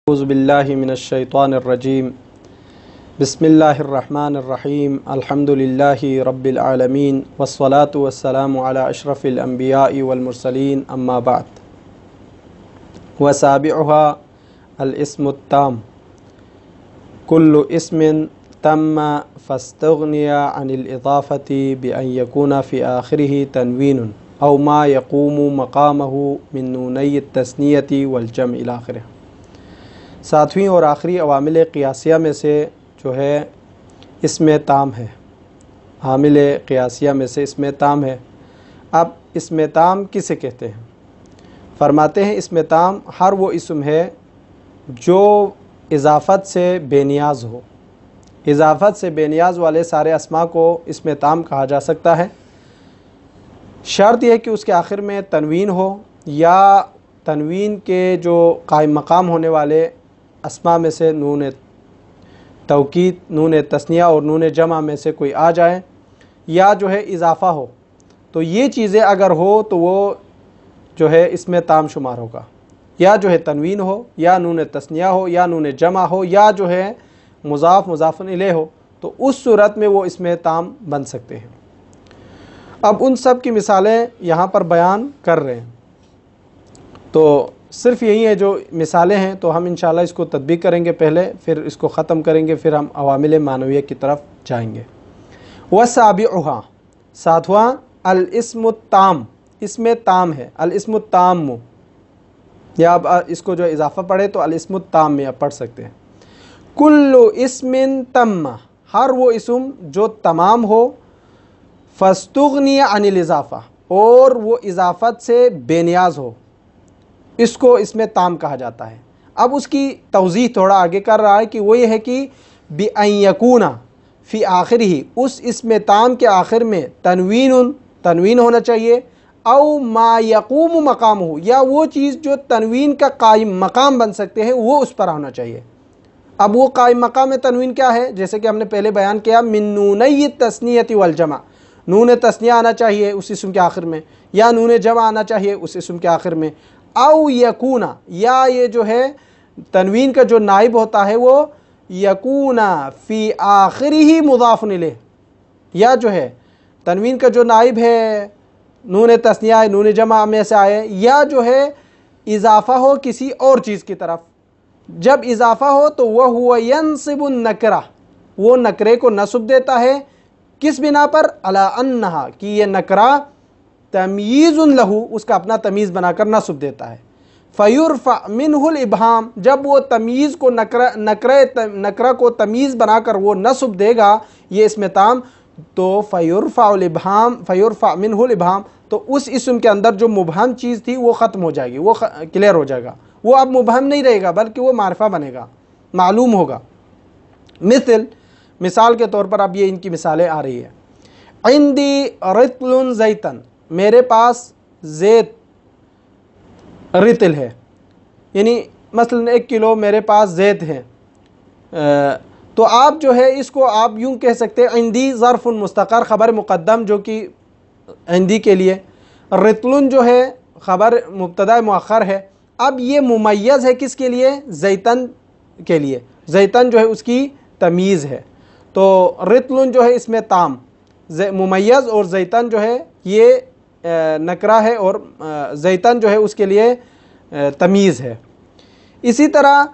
اعوذ باللہ من الشیطان الرجیم بسم اللہ الرحمن الرحیم الحمد للہ رب العالمین والصلاة والسلام علی اشرف الانبیاء والمرسلین اما بعد وسابعها الاسم التام کل اسم تم فاستغنی عن الاضافة بأن يكون في آخره تنوین او ما يقوم مقامه من نونی التثنیة والجمع الى آخرہ۔ ساتویں اور آخری عوامل قیاسیہ میں سے جو ہے اسم تام ہے، عامل قیاسیہ میں سے اسم تام ہے۔ اب اسم تام کسے کہتے ہیں؟ فرماتے ہیں اسم تام ہر وہ اسم ہے جو اضافت سے بے نیاز ہو۔ اضافت سے بے نیاز والے سارے اسماء کو اسم تام کہا جا سکتا ہے۔ شرط یہ کہ اس کے آخر میں تنوین ہو یا تنوین کے جو قائم مقام ہونے والے اسماء میں سے نون توکید، نون تثنیہ اور نون جمع میں سے کوئی آ جائے، یا جو ہے اضافہ ہو۔ تو یہ چیزیں اگر ہو تو وہ جو ہے اسم تام شمار ہوگا، یا جو ہے تنوین ہو، یا نون تثنیہ ہو، یا نون جمع ہو، یا جو ہے مضاف مضاف الیہ ہو، تو اس صورت میں وہ اسم تام بن سکتے ہیں۔ اب ان سب کی مثالیں یہاں پر بیان کر رہے ہیں، تو صرف یہی ہے جو مثالیں ہیں، تو ہم انشاءاللہ اس کو تطبیق کریں گے پہلے، پھر اس کو ختم کریں گے، پھر ہم عوامل معنویہ کی طرف جائیں گے۔ وَسَابِعُهَا ساتواں الاسم التام، اسم تام ہے، الاسم التام، یا اب اس کو جو اضافہ پڑھے تو الاسم التام میں اب پڑھ سکتے ہیں۔ کل اسم تم، ہر وہ اسم جو تمام ہو، فاستغنی عن الاضافہ، اور وہ اضافت سے بے نیاز ہو، اس کو اسم تام کہا جاتا ہے۔ اب اس کی توضیح تھوڑا آگے کر رہا ہے کہ وہ یہ ہے کہ بِأَن يَكُونَ فی آخرہ، اس اسم تام کے آخر میں تنوین ہونا چاہیے، او ما یقوم مقامہ، یا وہ چیز جو تنوین کا قائم مقام بن سکتے ہیں وہ اس پر ہونا چاہیے۔ اب وہ قائم مقام تنوین کیا ہے؟ جیسے کہ ہم نے پہلے بیان کیا، من نونی التثنیۃ والجمع، نون تثنیہ آنا چاہیے اس اسم کے آخر میں، یا نون جمع آنا چاہیے اس اسم کے آخر میں، او یکون، یا یہ جو ہے تنوین کا جو نائب ہوتا ہے وہ یکون فی آخرہ مضاف الیہ، یا جو ہے تنوین کا جو نائب ہے نون تثنیہ نون جمع میں سے آئے، یا جو ہے اضافہ ہو کسی اور چیز کی طرف۔ جب اضافہ ہو تو وَهُوَ يَنصِبُ النَّكْرَةَ، وہ نکرے کو نصب دیتا ہے، کس بنا پر؟ عَلَىٰ أَنَّهَا، کہ یہ نکرہ تمییز لہو، اس کا اپنا تمیز بنا کر نصب دیتا ہے۔ فَيُرْفَعْ مِنْهُ الْإِبْهَامُ، جب وہ تمیز کو نکرہ کو تمیز بنا کر وہ نصب دے گا یہ اسم تام، تو فَيُرْفَعْ مِنْهُ الْإِبْهَامُ، تو اس اسم کے اندر جو مبہم چیز تھی وہ ختم ہو جائے گی، وہ کلیئر ہو جائے گا، وہ اب مبہم نہیں رہے گا بلکہ وہ معرفہ بنے گا، معلوم ہوگا۔ مثال کے طور پر اب یہ ان کی مثالیں آ رہی ہے۔ عندی رطل زیتن، میرے پاس زیت رطل ہے، یعنی مثلا 1 کلو میرے پاس زیت ہے، تو آپ جو ہے اس کو آپ یوں کہہ سکتے ہیں، عندی ظرف مستقر، خبر مقدم جو کہ عندی کے لیے، رطل جو ہے خبر مبتدا مؤخر ہے۔ اب یہ ممیز ہے کس کے لیے؟ زیتن کے لیے، زیتن جو ہے اس کی تمیز ہے، تو رطل جو ہے اسم تام ممیز، اور زیتن جو ہے یہ نکرہ ہے، اور زیتن جو ہے اس کے لیے تمیز ہے۔ اسی طرح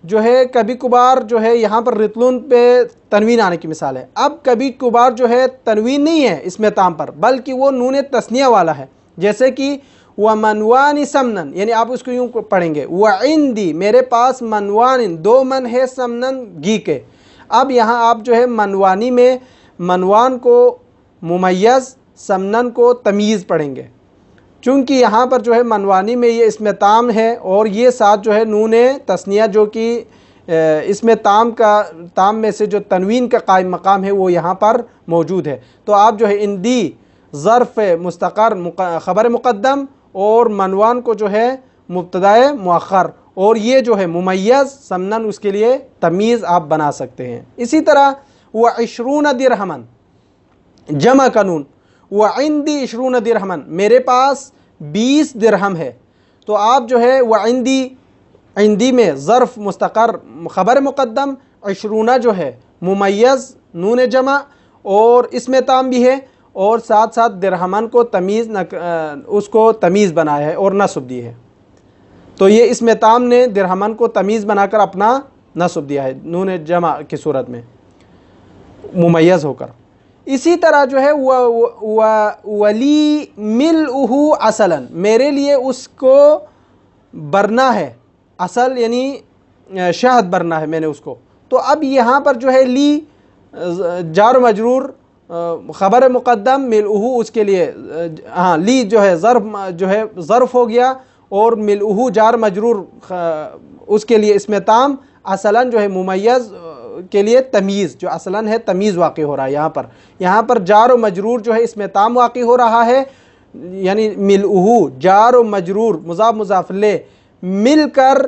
جو ہے کبھی کبھار جو ہے یہاں پر رطلن پہ تنوین آنے کی مثال ہے۔ اب کبھی کبھار جو ہے تنوین نہیں ہے اسم تام پر، بلکہ وہ نون تثنیہ والا ہے، جیسے کہ وَمَنْوَانِ سَمْنًا، یعنی آپ اس کو یوں پڑھیں گے، وَعِنْدِي، میرے پاس منوان، 2 من ہے، سمنن، گھی کے۔ اب یہاں آپ جو ہے منوانی میں منوان کو ممیز، سمنن کو تمیز پڑھیں گے، چونکہ یہاں پر جو ہے منوانی میں یہ اسم تام ہے، اور یہ ساتھ جو ہے نون تثنیہ جو کہ اسم تام میں سے جو تنوین کا قائم مقام ہے وہ یہاں پر موجود ہے۔ تو آپ جو ہے اندی ظرف مستقر خبر مقدم، اور منوان کو جو ہے مبتدا مؤخر، اور یہ جو ہے ممیز سمنن اس کے لیے تمیز آپ بنا سکتے ہیں۔ اسی طرح وَعِشْرُونَ دِرْہَمًا، جمع قانون، وَعِنْدِي 20 درہمًا، میرے پاس 20 درہم ہے، تو آپ جو ہے وَعِنْدِی، عندی میں ظرف مستقر خبر مقدم، عشرونہ جو ہے ممیز نون جمع اور اسم تام بھی ہے، اور ساتھ ساتھ درہمن کو اس کو تمیز بنایا ہے اور نصب دی ہے۔ تو یہ اسم تام نے درہمن کو تمیز بنا کر اپنا نصب دیا ہے نون جمع کی صورت میں ممیز ہو کر۔ اسی طرح جو ہے ولی ملؤہ اصلا، میرے لیے اس کو برنا ہے، اصل یعنی شہد برنا ہے میں نے اس کو۔ تو اب یہاں پر جو ہے لی جار و مجرور خبر مقدم ملؤہ اس کے لیے لی جو ہے ظرف ہو گیا، اور ملؤہ جار مجرور اس کے لیے اسم تام، اصلاً جو ہے ممیز کے لیے تمیز، جو اصلاً ہے تمیز واقع ہو رہا ہے یہاں پر جار و مجرور جو ہے اسم تام واقع ہو رہا ہے، یعنی ملؤہ جار و مجرور مضاف مضاف الیہ مل کر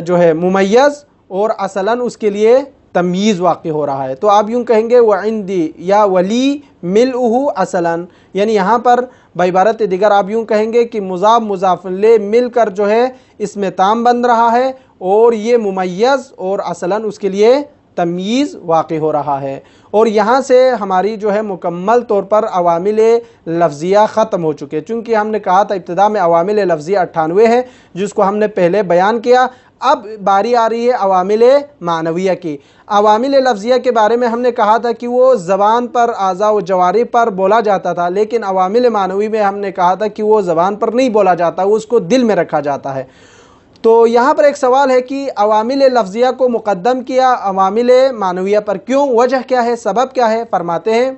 جو ہے ممیز اور اصلاً اس کے لیے تمیز واقع ہو رہا ہے۔ تو آپ یوں کہیں گے وعندی یا ولی ملؤہ اصلاً، یعنی یہاں پر بعبارت دیگر آپ یوں کہیں گے کہ مضاف مضاف الیہ مل کر جو ہے اسم تام بن رہا ہے، اور یہ ممیز اور اصلاً اس کے لیے تمیز واقع ہو رہا ہے۔ اور یہاں سے ہماری جو ہے مکمل طور پر عوامل لفظیہ ختم ہو چکے، چونکہ ہم نے کہا تھا ابتدا میں عوامل لفظیہ 98 ہے جس کو ہم نے پہلے بیان کیا۔ اب باری آ رہی ہے عوامل معنویہ کی۔ عوامل لفظیہ کے بارے میں ہم نے کہا تھا کہ وہ زبان پر، اعضاء و جوارح پر بولا جاتا تھا، لیکن عوامل معنوی میں ہم نے کہا تھا کہ وہ زبان پر نہیں بولا جاتا، وہ اس کو دل میں رکھا جاتا ہے۔ تو یہاں پر ایک سوال ہے کہ عوامل لفظیہ کو مقدم کیا عوامل معنویہ پر، کیوں؟ وجہ کیا ہے؟ سبب کیا ہے؟ فرماتے ہیں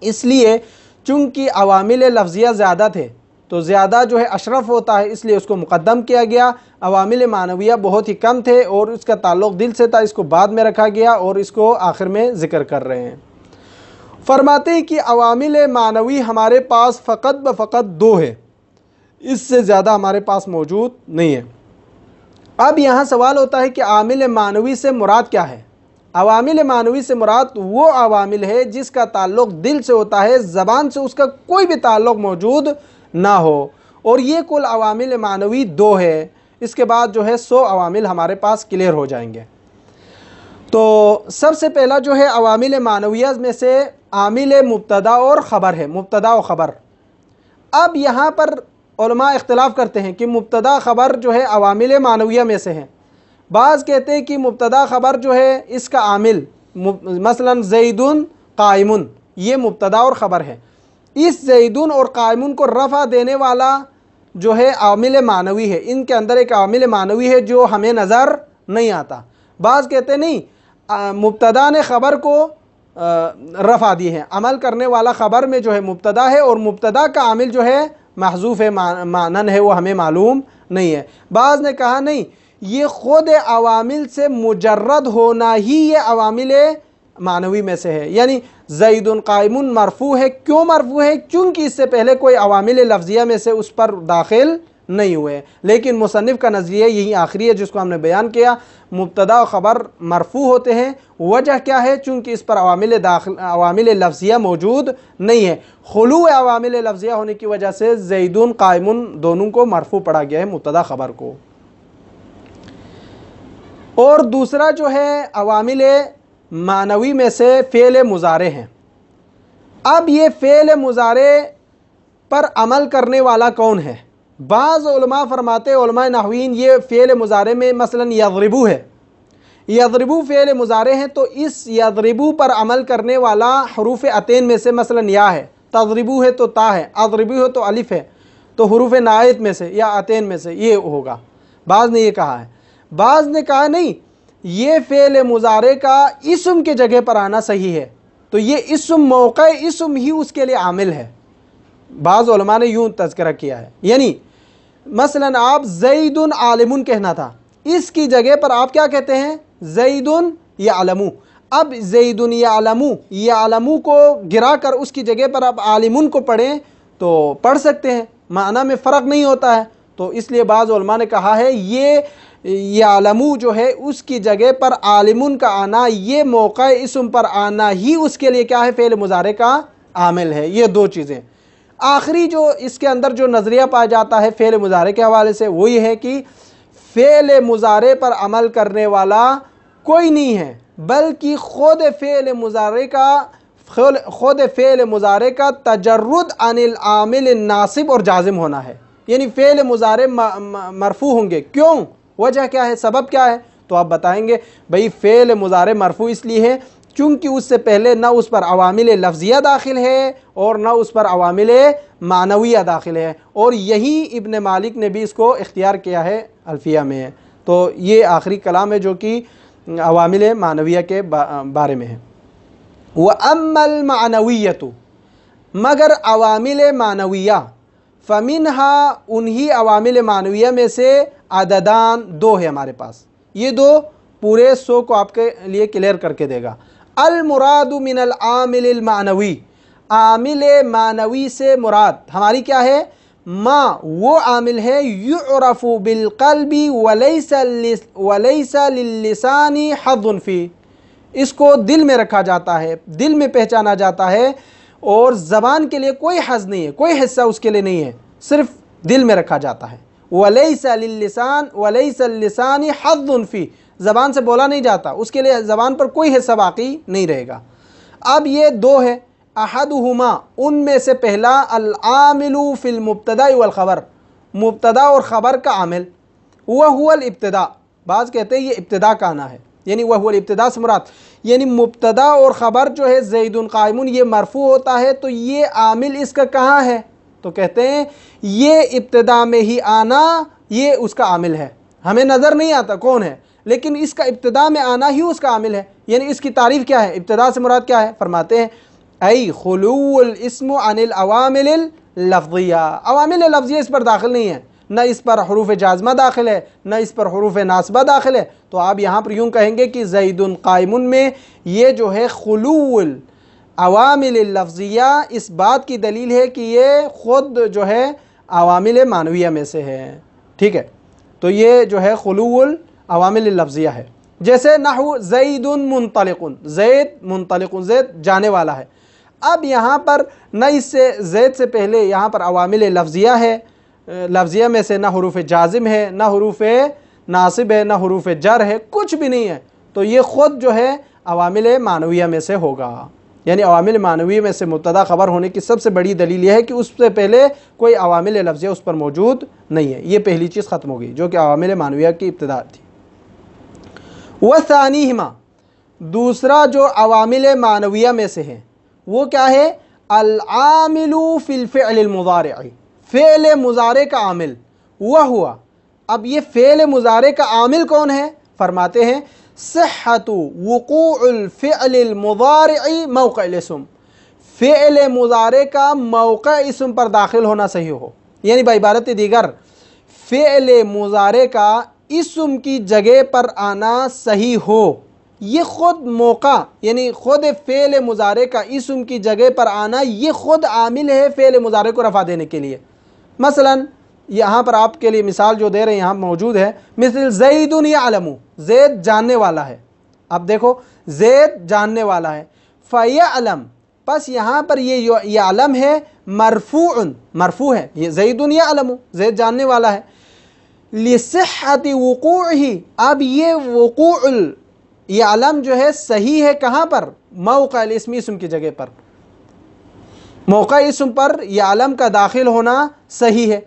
اس لیے چونکہ عوامل لفظیہ زیادہ تھے تو زیادہ جو ہے اشرف ہوتا ہے، اس لیے اس کو مقدم کیا گیا۔ عوامل معنویہ بہت ہی کم تھے اور اس کا تعلق دل سے تھا، اس کو بعد میں رکھا گیا اور اس کو آخر میں ذکر کر رہے ہیں۔ فرماتے ہیں کہ عوامل معنوی ہمارے پاس فقط 2 ہے، اس سے زیادہ ہمارے پاس موجود نہیں ہے۔ اب یہاں سوال ہوتا ہے کہ عامل معنوی سے مراد کیا ہے؟ عوامل معنوی سے مراد وہ عوامل ہے جس کا تعلق دل سے ہوتا ہے، زبان سے اس کا کوئی بھی تعلق موجود نہ ہو، اور یہ کل عوامل معنوی 2 ہے۔ اس کے بعد جو ہے 100 عوامل ہمارے پاس کلیئر ہو جائیں گے۔ تو سب سے پہلا جو ہے عوامل معنویہ میں سے عامل مبتدا اور خبر ہے، مبتدا و خبر۔ اب یہاں پر علماء اختلاف کرتے ہیں کہ مبتدا خبر جو ہے عوامل معنویہ میں سے ہیں۔ بعض کہتے ہیں کہ مبتدا خبر جو ہے اس کا عامل مثلا زیدن قائمن، یہ مبتدا اور خبر ہے، اس زیدن اور قائمن کو رفع دینے والا جو ہے عامل معنوی ہے، ان کے اندر ایک عامل معنوی ہے جو ہمیں نظر نہیں آتا۔ بعض کہتے نہیں مبتدا نے خبر کو رفع دی ہے، عمل کرنے والا خبر میں جو ہے مبتدا ہے، اور مبتدا کا عامل جو ہے محذوف ہے، معنن ہے، وہ ہمیں معلوم نہیں ہے۔ بعض نے کہا نہیں، یہ خود عوامل سے مجرد ہونا ہی یہ عوامل معنوی میں سے ہے، یعنی زید قائم مرفوع ہے۔ کیوں مرفوع ہے؟ چونکہ اس سے پہلے کوئی عوامل لفظیہ میں سے اس پر داخل نہیں ہوئے، لیکن مصنف کا نظریہ یہی آخری ہے جس کو ہم نے بیان کیا، مبتدا و خبر مرفوع ہوتے ہیں۔ وجہ کیا ہے؟ چونکہ اس پر عوامل لفظیہ موجود نہیں ہے، خلو عوامل لفظیہ ہونے کی وجہ سے زیدون قائمون دونوں کو مرفوع پڑھا گیا ہے، مبتدا خبر کو۔ اور دوسرا جو ہے عوامل معنوی میں سے فعل مضارع ہیں۔ اب یہ فعل مضارع پر عمل کرنے والا کون ہے؟ بعض علماء فرماتے، علماء نحوین، یہ فعل مضارع میں مثلا یضربو ہے، یضربو فعل مضارع ہے، تو اس یضربو پر عمل کرنے والا حروف عطین میں سے مثلا یا ہے، تضربو ہے تو تا ہے، اضربو ہے تو الف ہے، تو حروف نائت میں سے یا عطین میں سے یہ ہوگا۔ بعض نے یہ کہا ہے، بعض نے کہا نہیں، یہ فعل مضارع کا اسم کے جگہ پر آنا صحیح ہے، تو یہ اسم موقع اسم ہی اس کے لیے عامل ہے۔ بعض علماء نے یوں تذکرہ کیا ہے، یعنی مثلا آپ زید عالم کہنا تھا، اس کی جگہ پر آپ کیا کہتے ہیں؟ زید یعلم۔ اب زید یعلم کو گرا کر اس کی جگہ پر آپ عالم کو پڑھیں تو پڑھ سکتے ہیں، معنی میں فرق نہیں ہوتا ہے۔ تو اس لیے بعض علماء نے کہا ہے یہ یعلم جو ہے اس کی جگہ پر عالم کا آنا، یہ موقع اسم پر آنا ہی اس کے لیے کیا ہے؟ فعل مضارع کا عامل ہے۔ یہ 2 چیزیں۔ آخری جو اس کے اندر جو نظریہ پایا جاتا ہے فعل مضارع کے حوالے سے وہ یہ ہے کہ فعل مضارع پر عمل کرنے والا کوئی نہیں ہے، بلکہ خود فعل مضارع کا تجرد عن العامل الناصب اور جازم ہونا ہے۔ یعنی فعل مضارع مرفوع ہوں گے، کیوں؟ وجہ کیا ہے، سبب کیا ہے؟ تو آپ بتائیں گے بھئی فعل مضارع مرفوع اس لیے ہے چونکہ اس سے پہلے نہ اس پر عوامل لفظیہ داخل ہے اور نہ اس پر عوامل معنویہ داخل ہے، اور یہی ابن مالک نے بھی اس کو اختیار کیا ہے الفیہ میں۔ تو یہ آخری کلام ہے جو کہ عوامل معنویہ کے بارے میں ہے۔ وَأَمَّا الْمَعْنَوِيَّةُ، مگر عوامل معنویہ، فَمِنْهَا، انہی عوامل معنویہ میں سے عددان، دو ہے ہمارے پاس، یہ دو پورے 100 کو آپ کے لیے کلیئر کر کے دے گا۔ المراد من العامل المعنوی، عامل معنوی سے مراد ہماری کیا ہے؟ ما، وہ عامل ہے یعرف بالقلب ولیس للسان حظ فی، اس کو دل میں رکھا جاتا ہے، دل میں پہچانا جاتا ہے، اور زبان کے لیے کوئی حظ نہیں ہے، کوئی حصہ اس کے لیے نہیں ہے، صرف دل میں رکھا جاتا ہے۔ ولیس للسان حظ فی، زبان سے بولا نہیں جاتا، اس کے لیے زبان پر کوئی حصہ باقی نہیں رہے گا۔ اب یہ دو ہے، احدہما، ان میں سے پہلا، العامل فی المبتدا والخبر، مبتدا اور خبر کا عامل، وہو الابتداء، بعض کہتے ہیں یہ ابتدا کا آنا ہے، یعنی وہو الابتداء سے مراد، یعنی مبتدا اور خبر جو ہے زید قائم یہ مرفوع ہوتا ہے، تو یہ عامل اس کا کہاں ہے؟ تو کہتے ہیں یہ ابتدا میں ہی آنا یہ اس کا عامل ہے، ہمیں نظر نہیں آتا کون ہے، لیکن اس کا ابتدا میں آنا ہی اس کا عامل ہے۔ یعنی اس کی تعریف کیا ہے؟ ابتدا سے مراد کیا ہے؟ فرماتے ہیں ای خلو الاسم عن العوامل اللفظیہ، عوامل لفظیہ اس پر داخل نہیں ہے، نہ اس پر حروف جازمہ داخل ہے، نہ اس پر حروف ناصبہ داخل ہے۔ تو آپ یہاں پر یوں کہیں گے کہ زید قائم میں یہ جو ہے خلو العوامل اللفظیہ، اس بات کی دلیل ہے کہ یہ خود جو ہے عوامل معنویہ میں سے ہے، ٹھیک ہے؟ تو یہ جو ہے خلو العوامل اللفظیہ ہے۔ جیسے نحو زید منطلق، زید منطلق، زید جانے والا ہے۔ اب یہاں پر نہ اس سے زید سے پہلے یہاں پر عوامل لفظیہ ہے، لفظیہ میں سے نہ حروف جازم ہے، نہ حروف ناصب ہے، نہ حروف جر ہے، کچھ بھی نہیں ہے، تو یہ خود جو ہے عوامل معنویہ میں سے ہوگا۔ یعنی عوامل معنویہ میں سے مبتدا خبر ہونے کی سب سے بڑی دلیل یہ ہے کہ اس سے پہلے کوئی عوامل لفظیہ اس پر موجود نہیں ہے۔ یہ پہلی چیز ختم ہو گئی جو کہ عوامل معنویہ کی ابتدا تھی۔ وَثَانِيهِمَا، دوسرا جو عوامل معنویہ میں سے ہے وہ کیا ہے؟ العامل فی الفعل المضارع، فعل مضارع کا عامل، وہوا، اب یہ فعل مضارع کا عامل کون ہے؟ فرماتے ہیں صحت وقوع الفعل المضارع موقع الاسم، فعل مضارع کا موقع اسم پر داخل ہونا صحیح ہو، یعنی بعبارت دیگر فعل مضارع کا اسم کی جگہ پر آنا صحیح ہو، یہ خود موقع یعنی خود فعل مضارع کا اسم کی جگہ پر آنا یہ خود عامل ہے فعل مضارع کو رفع دینے کے لیے۔ مثلا یہاں پر آپ کے لیے مثال جو دے رہے ہیں یہاں موجود ہے، مثل زید یعلم، زید جاننے والا ہے۔ اب دیکھو زید جاننے والا ہے، فیعلم، پس یہاں پر یہ یعلم ہے مرفوع ہے، یہ زید یعلم، زید جاننے والا ہے، لصحت وقوعہ، اب یہ وقوع یعلم جو ہے صحیح ہے کہاں پر؟ موقع الاسم، اسم کی جگہ پر، موقع اسم پر یعلم کا داخل ہونا صحیح ہے۔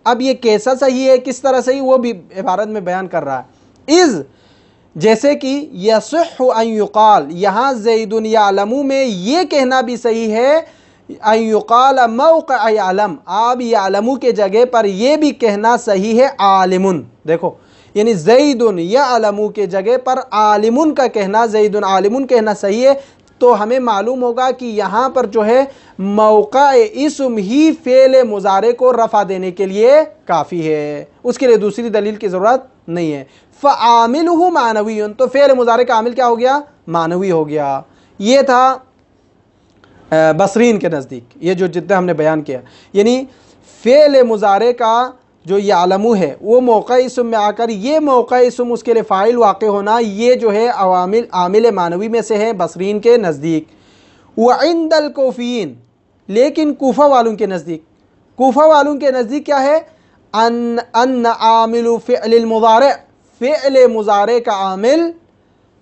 اب یہ کیسا صحیح ہے، کس طرح صحیح، وہ بھی عبارت میں بیان کر رہا ہے۔ اذ، جیسے کہ یصح ان یقال، یہاں زید یعلم میں یہ کہنا بھی صحیح ہے، ان یقال موقع یعلم، آپ یعلم کے جگہ پر یہ بھی کہنا صحیح ہے عالم، دیکھو یعنی زید یعلم کے جگہ پر عالم کا کہنا، زید عالم کہنا صحیح ہے۔ تو ہمیں معلوم ہوگا کہ یہاں پر جو ہے موقع اسم ہی فعل مضارع کو رفع دینے کے لیے کافی ہے، اس کے لیے دوسری دلیل کی ضرورت نہیں ہے۔ فعاملہ معنوی، تو فعل مضارع کا عامل کیا ہو گیا؟ معنوی ہو گیا۔ یہ تھا بصرین کے نزدیک، یہ جو جتنا ہم نے بیان کیا، یعنی فعل مضارع کا جو یعلم ہے وہ موقع اسم میں آ کر یہ موقع اسم اس کے لیے فاعل واقع ہونا، یہ جو ہے عامل معنوی میں سے ہے بصرین کے نزدیک۔ وعند الکوفیین، لیکن کوفہ والوں کے نزدیک، کوفہ والوں کے نزدیک کیا ہے؟ ان عامل فعل المضارع، فعل مضارع کا عامل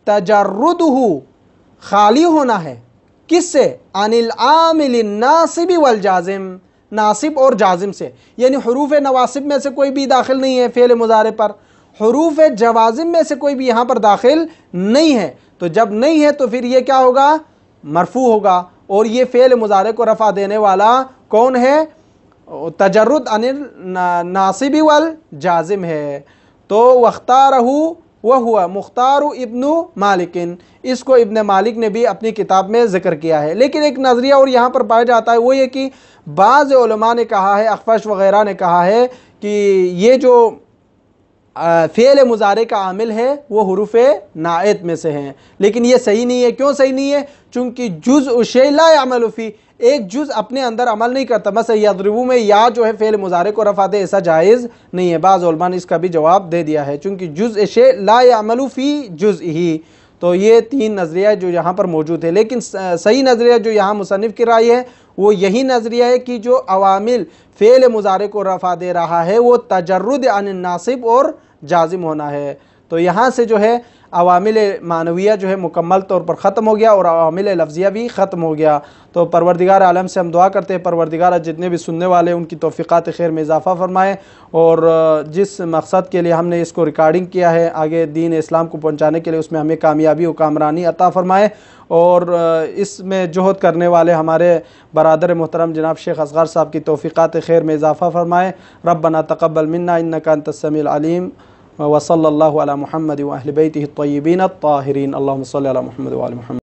تجردہ خالی ہونا ہے، کس سے؟ عن العامل الناصب والجازم، ناصب اور جازم سے، یعنی حروف نواسب میں سے کوئی بھی داخل نہیں ہے فعل مضارع پر، حروف جوازم میں سے کوئی بھی یہاں پر داخل نہیں ہے، تو جب نہیں ہے تو پھر یہ کیا ہوگا؟ مرفوع ہوگا، اور یہ فعل مضارع کو رفع دینے والا کون ہے؟ تجرد عن الناصب والجازم ہے۔ تو واختارہ وہو مختار ابن مالک، اس کو ابن مالک نے بھی اپنی کتاب میں ذکر کیا ہے۔ لیکن ایک نظریہ اور یہاں پر پایا جاتا ہے، وہ یہ کہ بعض علماء نے کہا ہے، اخفش وغیرہ نے کہا ہے کہ یہ جو فعل مضارع کا عامل ہے وہ حروف نائت میں سے ہیں، لیکن یہ صحیح نہیں ہے۔ کیوں صحیح نہیں ہے؟ چونکہ جزء شیء لا يعمل فی، ایک جز اپنے اندر عمل نہیں کرتا، مثلا یضربو میں یا جو ہے فعل مضارع کو رفع دے، ایسا جائز نہیں ہے۔ بعض علماء نے اس کا بھی جواب دے دیا ہے، چونکہ جزء شیء لا يعمل فی جزئہ۔ تو یہ تین نظریہ جو یہاں پر موجود ہے، لیکن صحیح نظریہ جو یہاں مصنف کی رائے ہے وہ یہی نظریہ ہے کہ جو عوامل فعل مضارع کو رفع دے رہا ہے وہ تجرد عن الناصب اور جازم ہونا ہے۔ تو یہاں سے جو ہے عوامل معنویہ جو ہے مکمل طور پر ختم ہو گیا، اور عوامل لفظیہ بھی ختم ہو گیا۔ تو پروردگار عالم سے ہم دعا کرتے ہیں پروردگار جتنے بھی سننے والے ان کی توفیقات خیر میں اضافہ فرمائے، اور جس مقصد کے لیے ہم نے اس کو ریکارڈنگ کیا ہے آگے دین اسلام کو پہنچانے کے لیے، اس میں ہمیں کامیابی و کامرانی عطا فرمائے، اور اس میں جہد کرنے والے ہمارے برادر محترم جناب شیخ اصغر صاحب کی توفیقات خیر میں اضافہ فرمائے۔ ربنا تقبل منا انک انت السمیع العلیم، وصلی اللہ علی محمد و اہل بیتہ الطیبین الطاہرین، اللہم صلی علی محمد و آل محمد۔